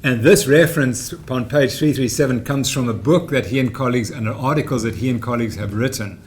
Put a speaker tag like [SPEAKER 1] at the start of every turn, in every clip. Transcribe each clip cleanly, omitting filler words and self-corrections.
[SPEAKER 1] And this reference on page 337 comes from a book that he and colleagues, and articles that he and colleagues have written.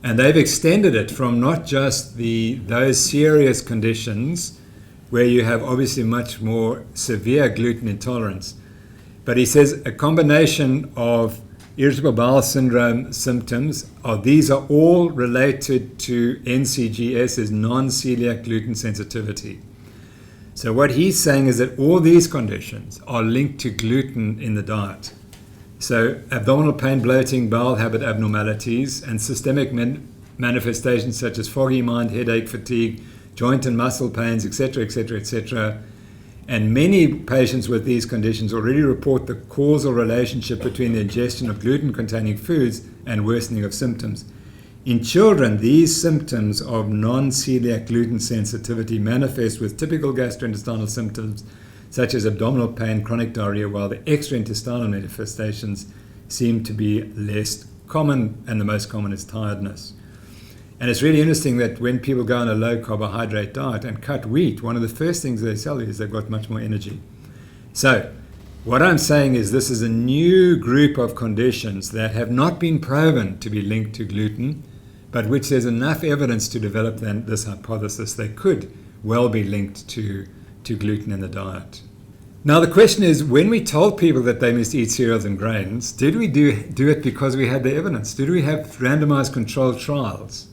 [SPEAKER 1] And they've extended it from not just those serious conditions where you have obviously much more severe gluten intolerance. But he says a combination of irritable bowel syndrome symptoms, these are all related to NCGS, is non-celiac gluten sensitivity. So what he's saying is that all these conditions are linked to gluten in the diet. So abdominal pain, bloating, bowel habit abnormalities, and systemic manifestations such as foggy mind, headache, fatigue, joint and muscle pains, etc., etc., etc. And many patients with these conditions already report the causal relationship between the ingestion of gluten-containing foods and worsening of symptoms. In children, these symptoms of non-celiac gluten sensitivity manifest with typical gastrointestinal symptoms such as abdominal pain, chronic diarrhea, while the extraintestinal manifestations seem to be less common, and the most common is tiredness. And it's really interesting that when people go on a low carbohydrate diet and cut wheat, one of the first things they tell you is they've got much more energy. So what I'm saying is this is a new group of conditions that have not been proven to be linked to gluten, but which there's enough evidence to develop this hypothesis they could well be linked to gluten in the diet. Now the question is, when we told people that they must eat cereals and grains, did we do it because we had the evidence? Did we have randomized controlled trials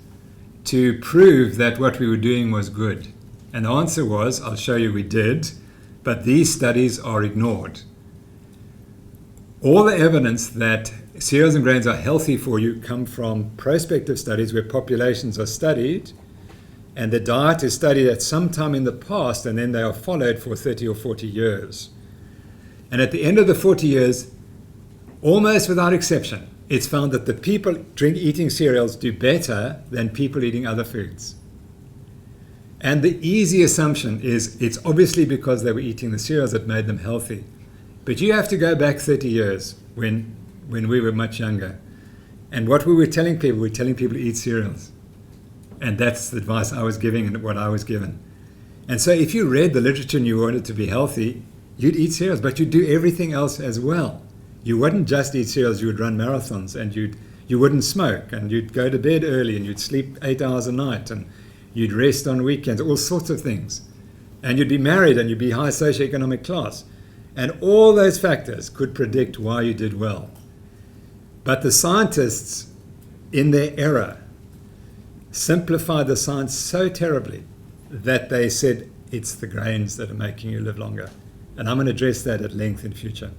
[SPEAKER 1] to prove that what we were doing was good? And the answer was, I'll show you we did, but these studies are ignored. All the evidence that cereals and grains are healthy for you come from prospective studies where populations are studied, and the diet is studied at some time in the past, and then they are followed for 30 or 40 years. And at the end of the 40 years, almost without exception, it's found that the people eating cereals do better than people eating other foods. And the easy assumption is it's obviously because they were eating the cereals that made them healthy. But you have to go back 30 years when we were much younger. And what we were telling people to eat cereals. And that's the advice I was giving and what I was given. And so if you read the literature and you wanted to be healthy, you'd eat cereals, but you'd do everything else as well. You wouldn't just eat cereals, you would run marathons, and you wouldn't smoke, and you'd go to bed early, and you'd sleep 8 hours a night, and you'd rest on weekends, all sorts of things. And you'd be married, and you'd be high socioeconomic class. And all those factors could predict why you did well. But the scientists, in their error, simplified the science so terribly that they said it's the grains that are making you live longer. And I'm going to address that at length in future.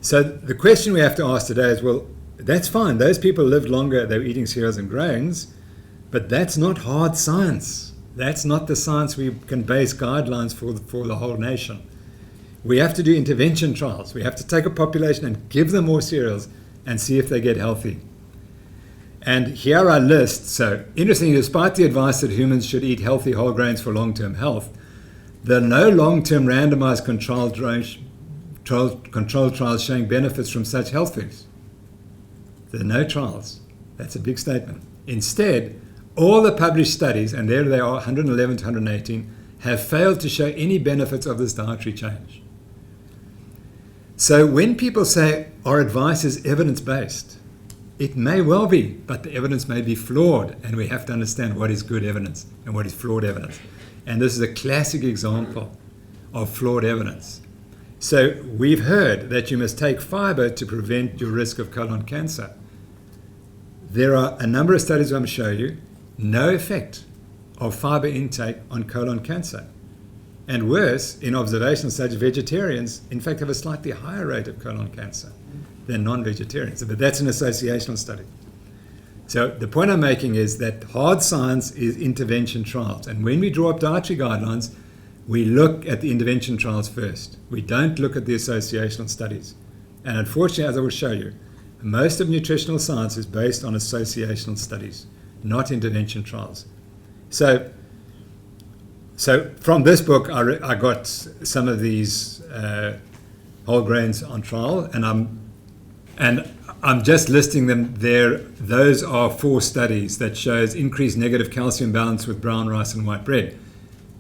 [SPEAKER 1] So the question we have to ask today is, well, that's fine. Those people lived longer, they were eating cereals and grains, but that's not hard science. That's not the science we can base guidelines for the whole nation. We have to do intervention trials. We have to take a population and give them more cereals and see if they get healthy. And here I list, so interestingly, despite the advice that humans should eat healthy whole grains for long-term health, there are no long-term randomized controlled trials showing benefits from such health foods. There are no trials. That's a big statement. Instead, all the published studies, and there they are, 111 to 118, have failed to show any benefits of this dietary change. So when people say our advice is evidence-based, it may well be, but the evidence may be flawed, and we have to understand what is good evidence and what is flawed evidence. And this is a classic example of flawed evidence. So we've heard that you must take fiber to prevent your risk of colon cancer. There are a number of studies I'm showing you, no effect of fiber intake on colon cancer. And worse, in observational studies, vegetarians, in fact, have a slightly higher rate of colon cancer than non-vegetarians. But that's an associational study. So the point I'm making is that hard science is intervention trials. And when we draw up dietary guidelines, we look at the intervention trials first. We don't look at the associational studies. And unfortunately, as I will show you, most of nutritional science is based on associational studies, not intervention trials. So from this book, I got some of these whole grains on trial, and I'm just listing them there. Those are 4 studies that shows increased negative calcium balance with brown rice and white bread.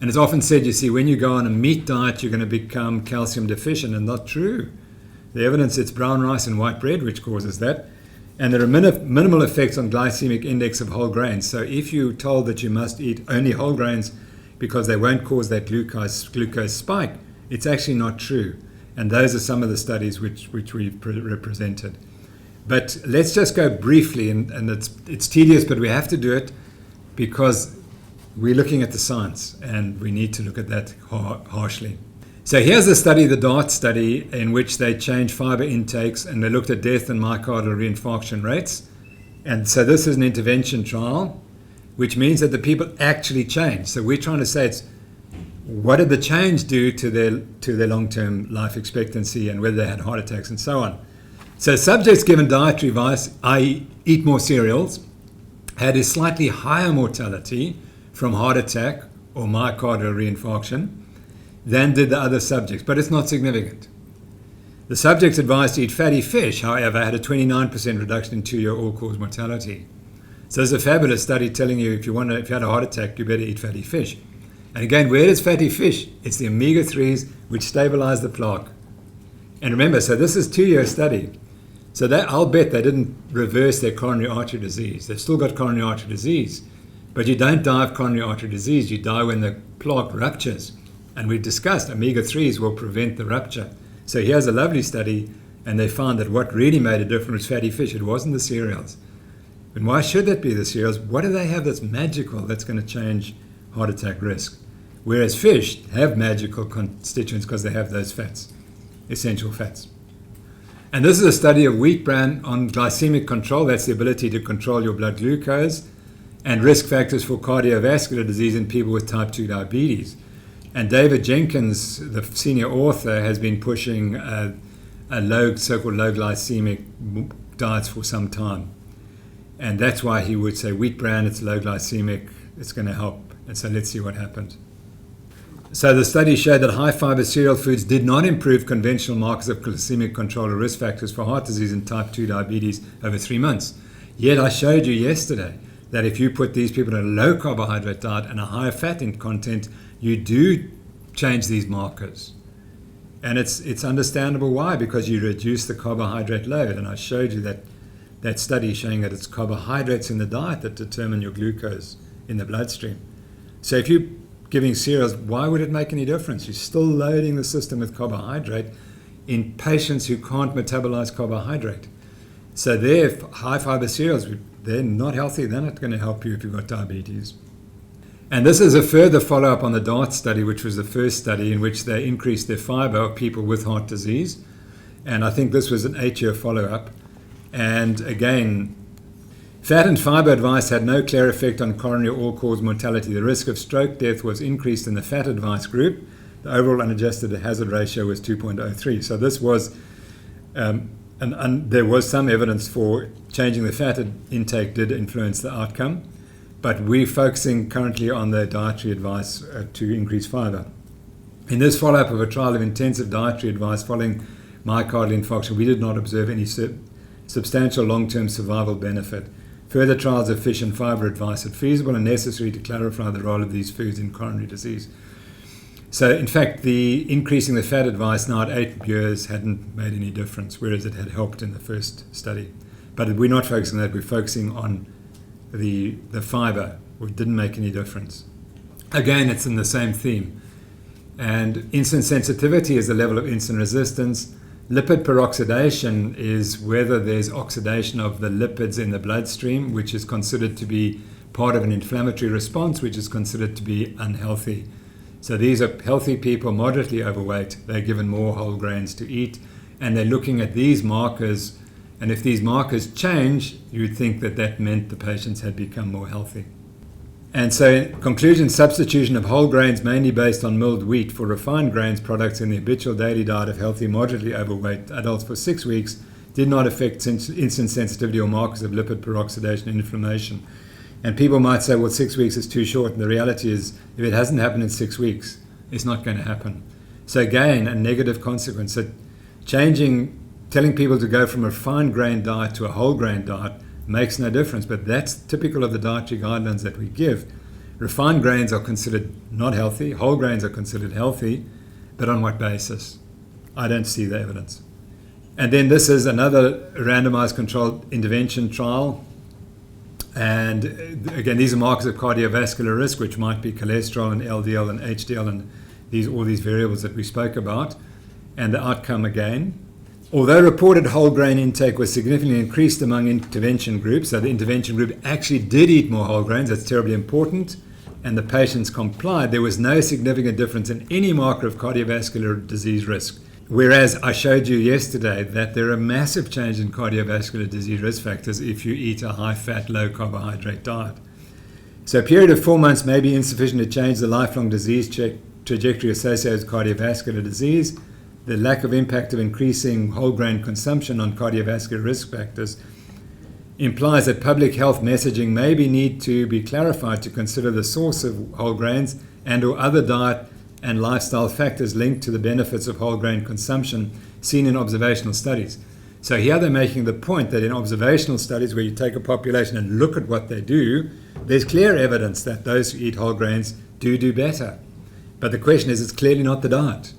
[SPEAKER 1] And it's often said, you see, when you go on a meat diet, you're going to become calcium deficient, and not true. The evidence, it's brown rice and white bread which causes that. And there are minimal effects on glycemic index of whole grains. So if you're told that you must eat only whole grains because they won't cause that glucose spike, it's actually not true. And those are some of the studies which we've represented. But let's just go briefly, and it's tedious, but we have to do it because we're looking at the science, and we need to look at that harshly. So here's the study, the DART study, in which they changed fiber intakes, and they looked at death and myocardial reinfarction rates. And so this is an intervention trial, which means that the people actually changed. So we're trying to say, it's what did the change do to their long-term life expectancy, and whether they had heart attacks and so on. So subjects given dietary advice, i.e. eat more cereals, had a slightly higher mortality from heart attack or myocardial reinfarction than did the other subjects, but it's not significant. The subjects advised to eat fatty fish, however, had a 29% reduction in 2-year all-cause mortality. So it's a fabulous study telling you if you had a heart attack, you better eat fatty fish. And again, where is fatty fish? It's the omega-3s which stabilize the plaque. And remember, so this is a 2-year study. So that, I'll bet they didn't reverse their coronary artery disease. They've still got coronary artery disease. But you don't die of coronary artery disease. You die when the plaque ruptures. And we've discussed omega-3s will prevent the rupture. So here's a lovely study, and they found that what really made a difference was fatty fish. It wasn't the cereals. And why should that be the cereals? What do they have that's magical that's going to change heart attack risk? Whereas fish have magical constituents because they have those fats, essential fats. And this is a study of wheat bran on glycemic control. That's the ability to control your blood glucose, and risk factors for cardiovascular disease in people with type 2 diabetes. And David Jenkins, the senior author, has been pushing so-called low glycemic diets for some time. And that's why he would say wheat bran, it's low glycemic, it's going to help. And so let's see what happens. So the study showed that high fiber cereal foods did not improve conventional markers of glycemic control or risk factors for heart disease and type 2 diabetes over 3 months. Yet I showed you yesterday that if you put these people on a low carbohydrate diet and a higher fat in content, you do change these markers. And it's understandable why, because you reduce the carbohydrate load. And I showed you that study showing that it's carbohydrates in the diet that determine your glucose in the bloodstream. So if you're giving cereals, why would it make any difference? You're still loading the system with carbohydrate in patients who can't metabolize carbohydrate. So their high fiber cereals, they're not healthy. They're not going to help you if you've got diabetes. And this is a further follow-up on the DART study, which was the first study in which they increased their fiber of people with heart disease. And I think this was an 8-year follow-up. And again, fat and fiber advice had no clear effect on coronary all-cause mortality. The risk of stroke death was increased in the fat advice group. The overall unadjusted hazard ratio was 2.03. So this was, and there was some evidence for changing the fat intake did influence the outcome. But we're focusing currently on the dietary advice to increase fiber. In this follow-up of a trial of intensive dietary advice following myocardial infarction, we did not observe any substantial long-term survival benefit. Further trials of fish and fiber advice are feasible and necessary to clarify the role of these foods in coronary disease. So, in fact, the increasing the fat advice now at 8 years hadn't made any difference, whereas it had helped in the first study. But we're not focusing on that. We're focusing on the fiber, which didn't make any difference. Again, it's in the same theme. And insulin sensitivity is the level of insulin resistance. Lipid peroxidation is whether there's oxidation of the lipids in the bloodstream, which is considered to be part of an inflammatory response, which is considered to be unhealthy. So these are healthy people, moderately overweight. They're given more whole grains to eat, and they're looking at these markers. And if these markers change, you would think that that meant the patients had become more healthy. And so in conclusion, substitution of whole grains mainly based on milled wheat for refined grains products in the habitual daily diet of healthy, moderately overweight adults for 6 weeks did not affect insulin sensitivity or markers of lipid peroxidation and inflammation. And people might say, well, 6 weeks is too short. And the reality is, if it hasn't happened in 6 weeks, it's not going to happen. So again, a negative consequence. So telling people to go from a refined grain diet to a whole grain diet makes no difference, but that's typical of the dietary guidelines that we give. refined grains are considered not healthy, whole grains are considered healthy, but on what basis? I don't see the evidence. And then this is another randomized controlled intervention trial. And again, these are markers of cardiovascular risk, which might be cholesterol and LDL and HDL and all these variables that we spoke about. And the outcome again, although reported whole grain intake was significantly increased among intervention groups, so the intervention group actually did eat more whole grains, that's terribly important, and the patients complied, there was no significant difference in any marker of cardiovascular disease risk. Whereas I showed you yesterday that there are massive changes in cardiovascular disease risk factors if you eat a high-fat, low-carbohydrate diet. So a period of 4 months may be insufficient to change the lifelong disease trajectory associated with cardiovascular disease. The lack of impact of increasing whole grain consumption on cardiovascular risk factors implies that public health messaging may need to be clarified to consider the source of whole grains and or other diet and lifestyle factors linked to the benefits of whole grain consumption seen in observational studies. So here they're making the point that in observational studies where you take a population and look at what they do, there's clear evidence that those who eat whole grains do better. But the question is, it's clearly not the diet.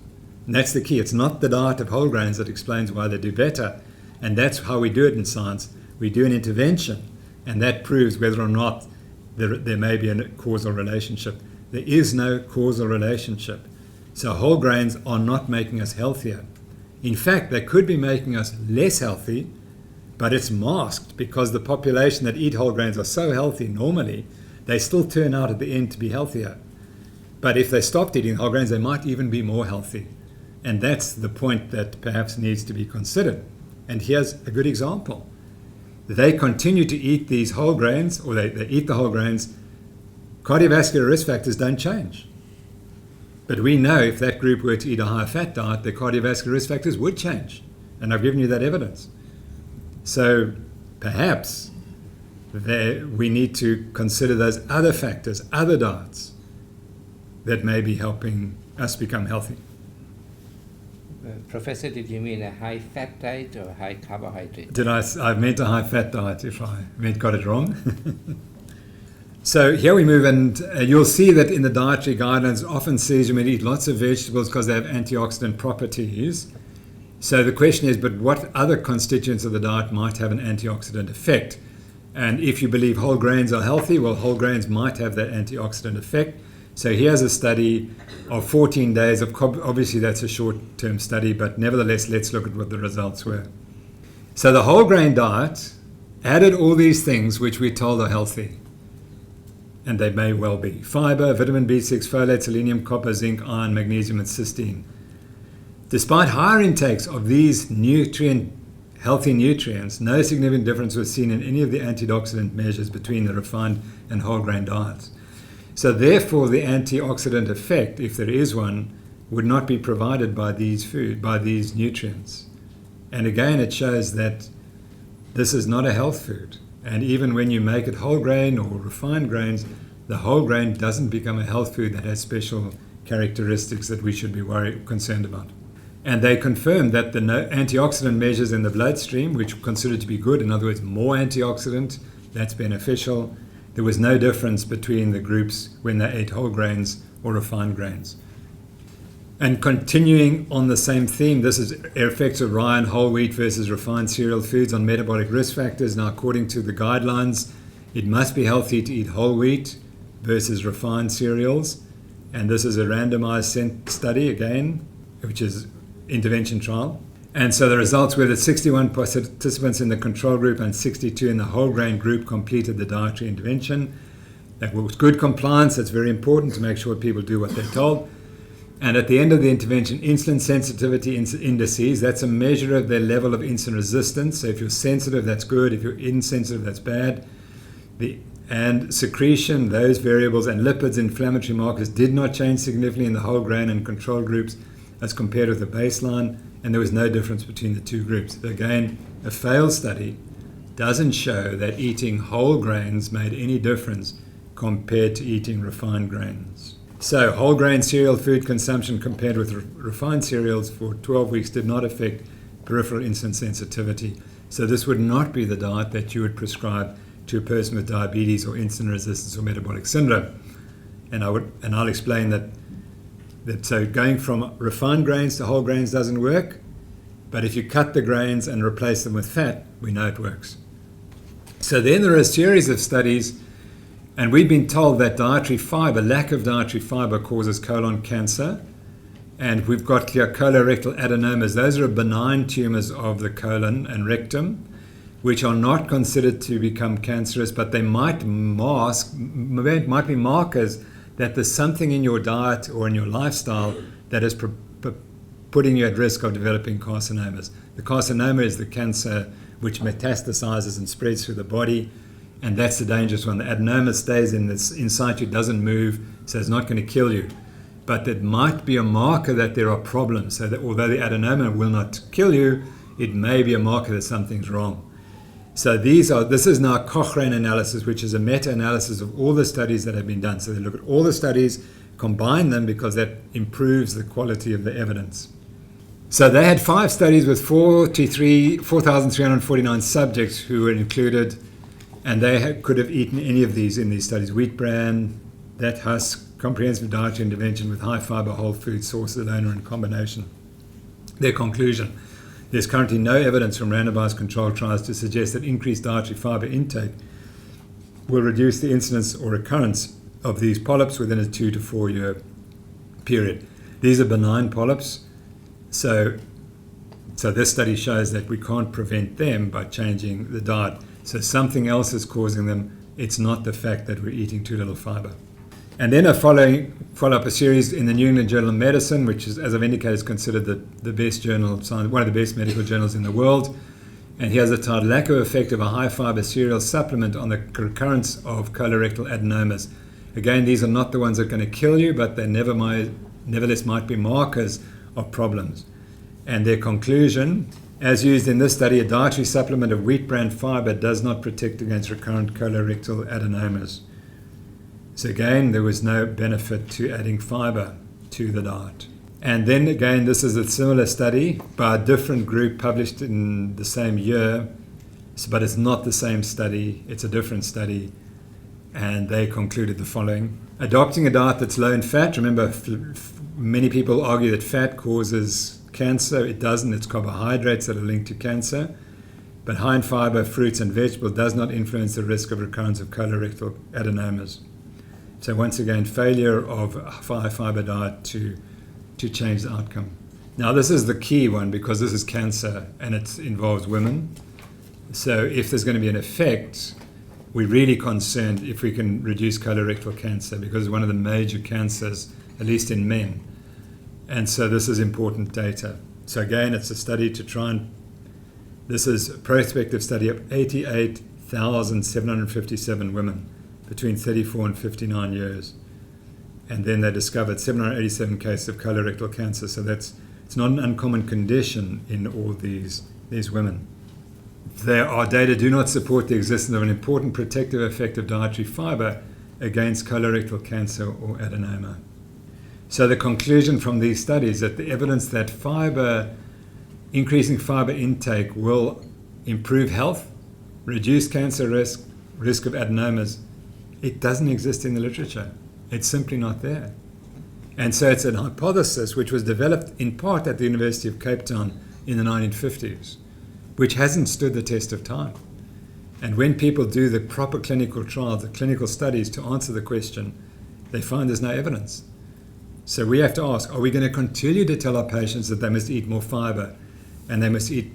[SPEAKER 1] And that's the key. It's not the diet of whole grains that explains why they do better. And that's how we do it in science. We do an intervention, and that proves whether or not there may be a causal relationship. There is no causal relationship. So whole grains are not making us healthier. In fact, they could be making us less healthy, but it's masked because the population that eat whole grains are so healthy normally, they still turn out at the end to be healthier. But if they stopped eating whole grains, they might even be more healthy. And that's the point that perhaps needs to be considered. And here's a good example. They continue to eat these whole grains, or they eat the whole grains, cardiovascular risk factors don't change. But we know if that group were to eat a high fat diet, their cardiovascular risk factors would change. And I've given you that evidence. So perhaps we need to consider those other factors, other diets, that may be helping us become healthy.
[SPEAKER 2] Professor, did you mean a high fat diet or high carbohydrate?
[SPEAKER 1] I meant a high fat diet if I got it wrong. So here we move, and you'll see that in the dietary guidelines, it often says you may eat lots of vegetables because they have antioxidant properties. So the question is, but what other constituents of the diet might have an antioxidant effect? And if you believe whole grains are healthy, well, whole grains might have that antioxidant effect. So here's a study of 14 days of, obviously that's a short-term study, but nevertheless, let's look at what the results were. So the whole grain diet added all these things which we're told are healthy. And they may well be. Fiber, vitamin B6, folate, selenium, copper, zinc, iron, magnesium, and cysteine. Despite higher intakes of these healthy nutrients, no significant difference was seen in any of the antioxidant measures between the refined and whole grain diets. So therefore, the antioxidant effect, if there is one, would not be provided by these nutrients. And again, it shows that this is not a health food. And even when you make it whole grain or refined grains, the whole grain doesn't become a health food that has special characteristics that we should be concerned about. And they confirmed that the antioxidant measures in the bloodstream, which were considered to be good, in other words, more antioxidant, that's beneficial. There was no difference between the groups when they ate whole grains or refined grains. And continuing on the same theme, this is effects of rye and whole wheat versus refined cereal foods on metabolic risk factors. Now, according to the guidelines, it must be healthy to eat whole wheat versus refined cereals. And this is a randomized study, again, which is intervention trial. And so the results were that 61 participants in the control group and 62 in the whole grain group completed the dietary intervention. That was good compliance. That's very important to make sure people do what they're told. And at the end of the intervention, insulin sensitivity indices, that's a measure of their level of insulin resistance. So if you're sensitive, that's good. If you're insensitive, that's bad. And secretion, those variables, and lipids, inflammatory markers did not change significantly in the whole grain and control groups as compared with the baseline. And there was no difference between the two groups. Again, a failed study doesn't show that eating whole grains made any difference compared to eating refined grains. So whole grain cereal food consumption compared with refined cereals for 12 weeks did not affect peripheral insulin sensitivity. So this would not be the diet that you would prescribe to a person with diabetes or insulin resistance or metabolic syndrome. And I'll explain that so going from refined grains to whole grains doesn't work, but if you cut the grains and replace them with fat, we know it works. So then there are a series of studies, and we've been told that lack of dietary fiber causes colon cancer, and we've got colorectal adenomas. Those are benign tumors of the colon and rectum, which are not considered to become cancerous, but they might be markers that there's something in your diet or in your lifestyle that is putting you at risk of developing carcinomas. The carcinoma is the cancer which metastasizes and spreads through the body, and that's the dangerous one. The adenoma stays inside you, doesn't move, so it's not going to kill you. But it might be a marker that there are problems, so that although the adenoma will not kill you, it may be a marker that something's wrong. So this is now Cochrane analysis, which is a meta-analysis of all the studies that have been done. So they look at all the studies, combine them, because that improves the quality of the evidence. So they had 5 studies with 4,349 subjects who were included, and they could have eaten any of these in these studies: wheat bran, that husk, comprehensive dietary intervention with high fiber whole food sources alone or in combination. Their conclusion: there's currently no evidence from randomized controlled trials to suggest that increased dietary fiber intake will reduce the incidence or recurrence of these polyps within a 2 to 4 year period. These are benign polyps, so this study shows that we can't prevent them by changing the diet. So something else is causing them. It's not the fact that we're eating too little fiber. And then a follow-up a series in the New England Journal of Medicine, which is, as I've indicated, is considered the best journal, one of the best medical journals in the world. And here's the title: Lack of Effect of a High-Fiber Cereal Supplement on the Recurrence of Colorectal Adenomas. Again, these are not the ones that are going to kill you, but they nevertheless might be markers of problems. And their conclusion: as used in this study, a dietary supplement of wheat bran fiber does not protect against recurrent colorectal adenomas. So again, there was no benefit to adding fiber to the diet. And then again, this is a similar study by a different group published in the same year, but it's not the same study, it's a different study. And they concluded the following: adopting a diet that's low in fat. Remember, many people argue that fat causes cancer. It doesn't. It's carbohydrates that are linked to cancer. But high in fiber, fruits and vegetables does not influence the risk of recurrence of colorectal adenomas. So once again, failure of a high fiber diet to change the outcome. Now this is the key one, because this is cancer and it involves women. So if there's going to be an effect, we're really concerned if we can reduce colorectal cancer, because it's one of the major cancers, at least in men. And so this is important data. So again, it's a study this is a prospective study of 88,757 women between 34 and 59 years. And then they discovered 787 cases of colorectal cancer. So it's not an uncommon condition in all these women. Our data do not support the existence of an important protective effect of dietary fiber against colorectal cancer or adenoma. So the conclusion from these studies that the evidence that increasing fiber intake will improve health, reduce cancer risk of adenomas, it doesn't exist in the literature. It's simply not there. And so it's an hypothesis which was developed in part at the University of Cape Town in the 1950s, which hasn't stood the test of time. And when people do the proper clinical trials, the clinical studies to answer the question, they find there's no evidence. So we have to ask, are we going to continue to tell our patients that they must eat more fiber and they must eat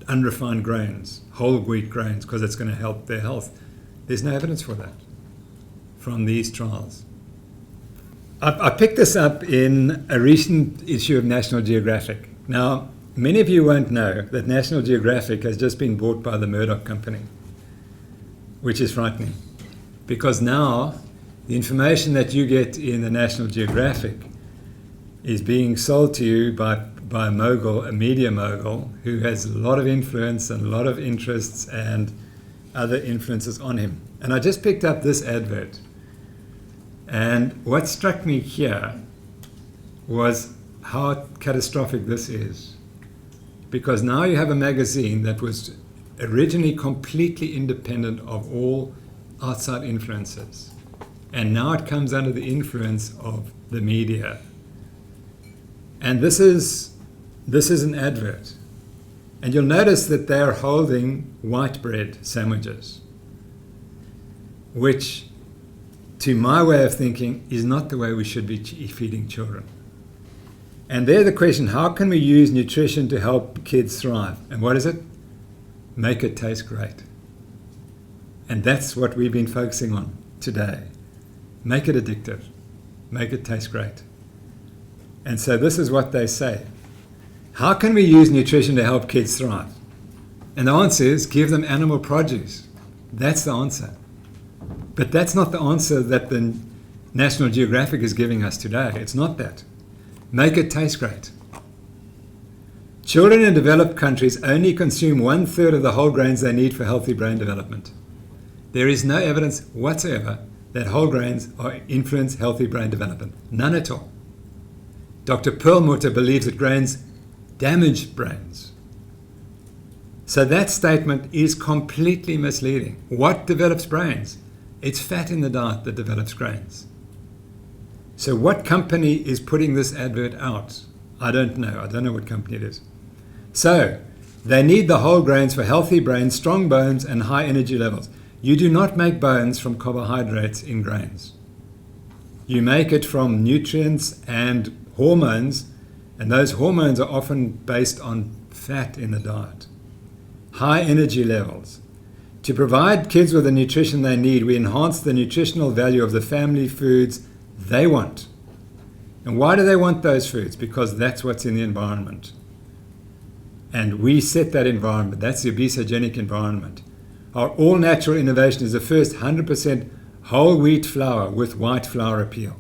[SPEAKER 1] unrefined grains, whole wheat grains, because it's going to help their health? There's no evidence for that from these trials. I picked this up in a recent issue of National Geographic. Now, many of you won't know that National Geographic has just been bought by the Murdoch company, which is frightening, because now the information that you get in the National Geographic is being sold to you by a mogul, a media mogul, who has a lot of influence and a lot of interests and other influences on him. And I just picked up this advert. And what struck me here was how catastrophic this is. Because now you have a magazine that was originally completely independent of all outside influences. And now it comes under the influence of the media. And this is an advert. And you'll notice that they are holding white bread sandwiches, which, to my way of thinking, is not the way we should be feeding children. And there's the question, how can we use nutrition to help kids thrive? And what is it? Make it taste great. And that's what we've been focusing on today. Make it addictive. Make it taste great. And so this is what they say. How can we use nutrition to help kids thrive? And the answer is give them animal produce. That's the answer. But that's not the answer that the National Geographic is giving us today. It's not that. Make it taste great. Children in developed countries only consume 1/3 of the whole grains they need for healthy brain development. There is no evidence whatsoever that whole grains influence healthy brain development. None at all. Dr. Perlmutter believes that grains damage brains. So that statement is completely misleading. What develops brains? It's fat in the diet that develops grains. So what company is putting this advert out? I don't know. I don't know what company it is. So they need the whole grains for healthy brains, strong bones, and high energy levels. You do not make bones from carbohydrates in grains. You make it from nutrients and hormones, and those hormones are often based on fat in the diet. High energy levels. To provide kids with the nutrition they need, we enhance the nutritional value of the family foods they want. And why do they want those foods? Because that's what's in the environment. And we set that environment. That's the obesogenic environment. Our all-natural innovation is the first 100% whole wheat flour with white flour appeal.